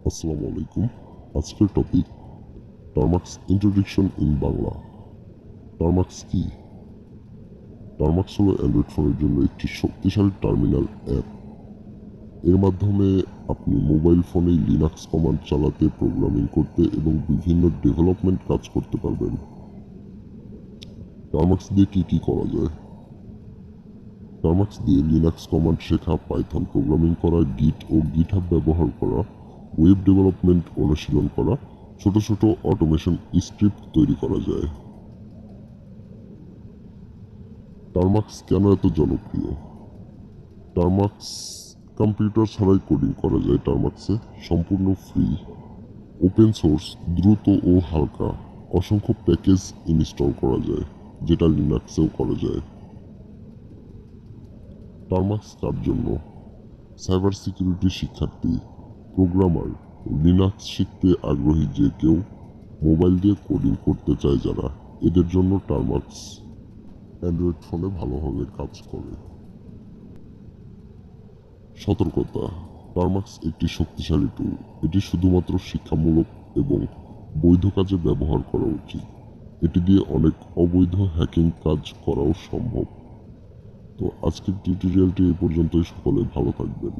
আসসালামু আলাইকুম। আজকের topic Termux introduction in Bangla. Termux কি? টার্মাক্স হলো অ্যান্ড্রয়েড ফোনের জন্য একটি শক্তিশালী টার্মিনাল অ্যাপ। এর মাধ্যমে আপনি মোবাইল ফোনে লিনাক্স কমান্ড চালাতে, প্রোগ্রামিং করতে এবং বিভিন্ন ডেভেলপমেন্ট কাজ করতে পারবেন। টার্মাক্স দিয়ে কি করা যায়? টার্মাক্স দিয়ে লিনাক্স কমান্ড শেখা, পাইথন প্রোগ্রামিং করা, গিট ও গিটহাব ব্যবহার করা, ওয়েব ডেভেলপমেন্ট অনুশীলন করা, ছোট ছোট অটোমেশন স্ক্রিপ্ট তৈরি করা যায়। টার্মাক্স কেন এত জনপ্রিয়? টার্মাক্স কম্পিউটার ছাড়াই কোডিং করা যায়। টার্মাক্সে সম্পূর্ণ ফ্রি, ওপেন সোর্স, দ্রুত ও হালকা, অসংখ্য প্যাকেজ ইনস্টল করা যায়, যেটা লিনাক্সেও করা যায়। টার্মাক্স কার জন্য? সাইবার সিকিউরিটি শিক্ষার্থী, প্রোগ্রামার, লিনাক্স শিখতে আগ্রহী যে কেউ, মোবাইল দিয়ে কোডিং করতে চায় যারা, এদের জন্য টার্মাক্স অ্যান্ড্রয়েড ফোনে ভালোভাবে কাজ করে। সতর্কতা: টার্মাক্স একটি শক্তিশালী টুল। এটি শুধুমাত্র শিক্ষামূলক এবং বৈধ কাজে ব্যবহার করা উচিত। এটি দিয়ে অনেক অবৈধ হ্যাকিং কাজ করাও সম্ভব। তো আজকের টিউটোরিয়ালটি এই পর্যন্তই। সকলে ভালো থাকবেন।